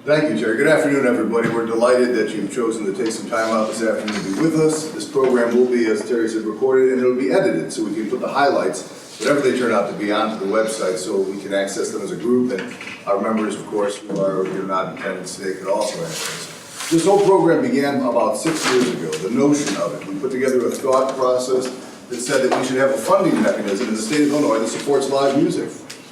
Thank you, Jerry. Good afternoon, everybody. We're delighted that you've chosen to take some time out this afternoon to be with us. This program will be, as Terry said, recorded, and it'll be edited so we can put the highlights, whatever they turn out to be, onto the website so we can access them as a group. And our members, of course, who are not in attendance today, could also access. This whole program began about 6 years ago, the notion of it. We put together a thought process that said that we should have a funding mechanism in the state of Illinois that supports live music.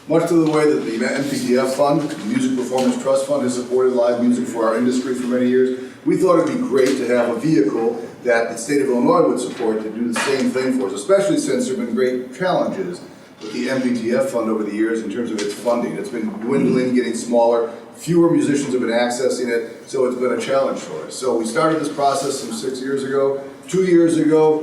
Much to the way that the MPTF Fund, the Music Performance Trust Fund, has supported live music for our industry for many years, we thought it would be great to have a vehicle that the state of Illinois would support to do the same thing for us, especially since there have been great challenges with the MPTF Fund over the years in terms of its funding. It's been dwindling, getting smaller. Fewer musicians have been accessing it, so it's been a challenge for us. So we started this process some 6 years ago. 2 years ago,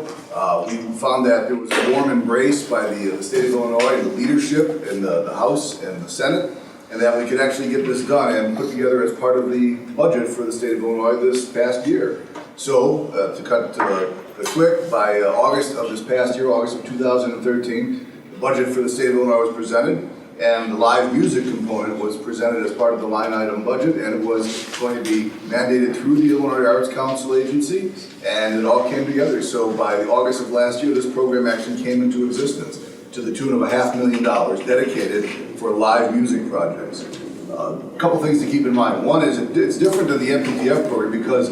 we found that there was a warm embrace by the state of Illinois, the leadership in the House and the Senate, and that we could actually get this done and put together as part of the budget for the state of Illinois this past year. So, to cut to the quick, by August of this past year, August of 2013, the budget for the state of Illinois was presented, and the live music component was presented as part of the line item budget, and it was going to be mandated through the Illinois Arts Council agency, and it all came together. So by August of last year, this program actually came into existence to the tune of $500,000 dedicated for live music projects. A couple things to keep in mind. One is it's different than the MPTF program because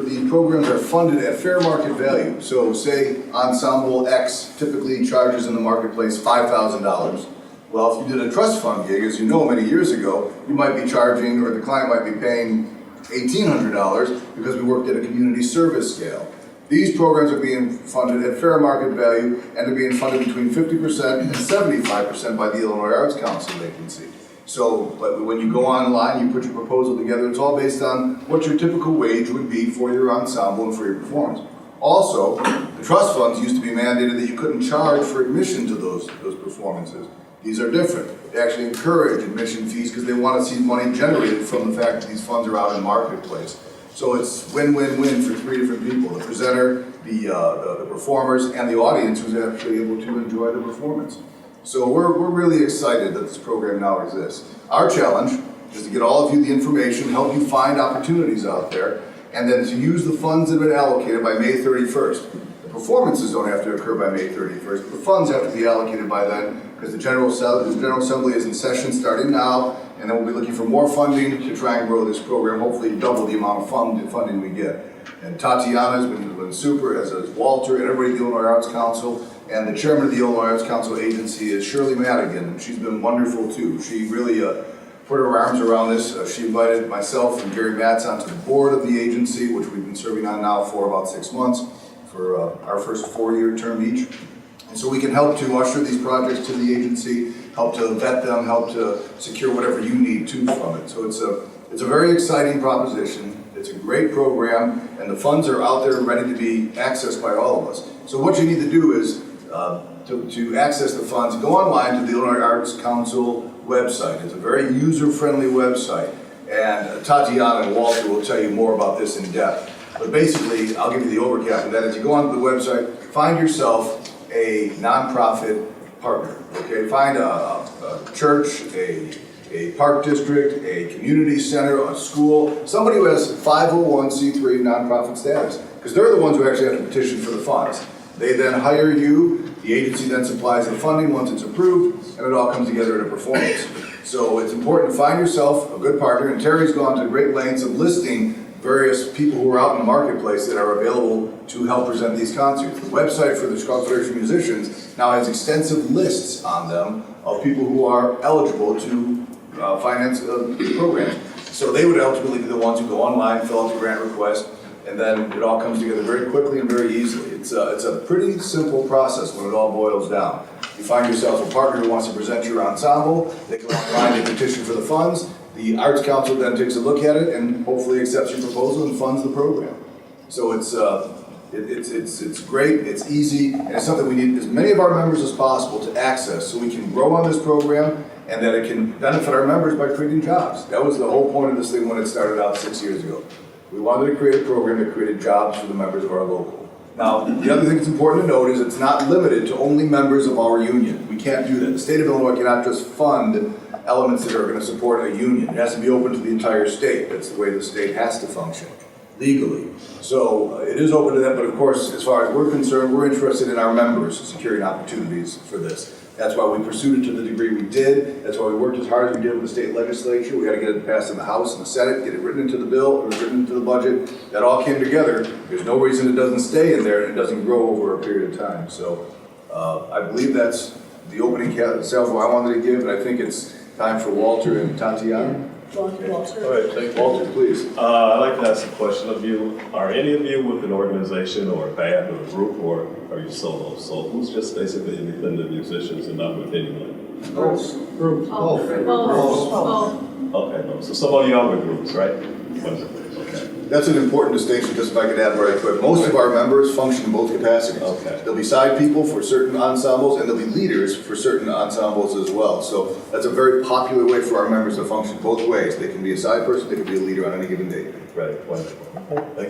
these programs are funded at fair market value. So say Ensemble X typically charges in the marketplace $5,000. Well, if you did a trust fund gig, as you know, many years ago, you might be charging, or the client might be paying $1,800 because we worked at a community service scale. These programs are being funded at fair market value, and they're being funded between 50% and 75% by the Illinois Arts Council agency. So, but when you go online, you put your proposal together, it's all based on what your typical wage would be for your ensemble and for your performance. Also, the trust funds used to be mandated that you couldn't charge for admission to those performances. These are different. They actually encourage admission fees because they want to see money generated from the fact that these funds are out in the marketplace. So it's win-win-win for three different people: the presenter, the performers, and the audience who's actually able to enjoy the performance. So we're really excited that this program now exists. Our challenge is to get all of you the information, help you find opportunities out there, and then to use the funds that have been allocated by May 31st. The performances don't have to occur by May 31st, but the funds have to be allocated by then, because the General Assembly is in session starting now, and then we'll be looking for more funding to try and grow this program, hopefully double the amount of funding we get. And Tatiana's been super, as is Walter, and everybody at the Illinois Arts Council, and the chairman of the Illinois Arts Council agency is Shirley Madigan, and she's been wonderful too. She really put her arms around this. She invited myself and Gary Matz onto the board of the agency, which we've been serving on now for about 6 months, for our first 4-year term each. And so we can help to usher these projects to the agency, help to vet them, help to secure whatever you need too from it. So it's a very exciting proposition. It's a great program, and the funds are out there ready to be accessed by all of us. So what you need to do is, to access the funds, go online to the Illinois Arts Council website. It's a very user-friendly website, and Tatiana and Walter will tell you more about this in depth. But basically, I'll give you the overcap of that. As you go onto the website, find yourself a nonprofit partner. Okay, find a church, a park district, a community center, a school, somebody who has 501c3 nonprofit status, because they're the ones who actually have to petition for the funds. They then hire you, the agency then supplies the funding once it's approved, and it all comes together in a performance. So it's important to find yourself a good partner, and Terry's gone to great lengths of listing various people who are out in the marketplace that are available to help present these concerts. The website for the Chicago Federation of Musicians now has extensive lists on them of people who are eligible to finance the program. So they would ultimately be the ones who go online, fill out the grant request, and then it all comes together very quickly and very easily. It's a pretty simple process when it all boils down. You find yourself a partner who wants to present your ensemble, they go online and petition for the funds, the Arts Council then takes a look at it and hopefully accepts your proposal and funds the program. So it's great, it's easy, and it's something we need as many of our members as possible to access so we can grow on this program and that it can benefit our members by creating jobs. That was the whole point of this thing when it started out 6 years ago. We wanted to create a program that created jobs for the members of our local. Now, the other thing that's important to note is it's not limited to only members of our union. We can't do that. The state of Illinois cannot just fund elements that are going to support a union. It has to be open to the entire state. That's the way the state has to function legally. So it is open to that, but of course, as far as we're concerned, we're interested in our members securing opportunities for this. That's why we pursued it to the degree we did. That's why we worked as hard as we did with the state legislature. We got to get it passed in the House and the Senate, get it written into the bill, or written into the budget. That all came together. There's no reason it doesn't stay in there and it doesn't grow over a period of time. So I believe that's the opening salvo I wanted to give, and I think it's time for Walter and Tatiana. Walter. All right, thank you. Walter, please. I'd like to ask a question of you. Are any of you with an organization or a band or a group, or are you solo? So who's just basically independent musicians and not with anyone? Groups. Okay, no. So some of you are with groups, right? Wonderful. Okay. That's an important distinction, just if I could add where I could. Most of our members function in both capacities. Okay. There'll be side people for certain ensembles, and there'll be leaders for certain ensembles as well. So that's a very popular way for our members to function both ways. They can be a side person, they can be a leader on any given day. Right, wonderful. Thank you.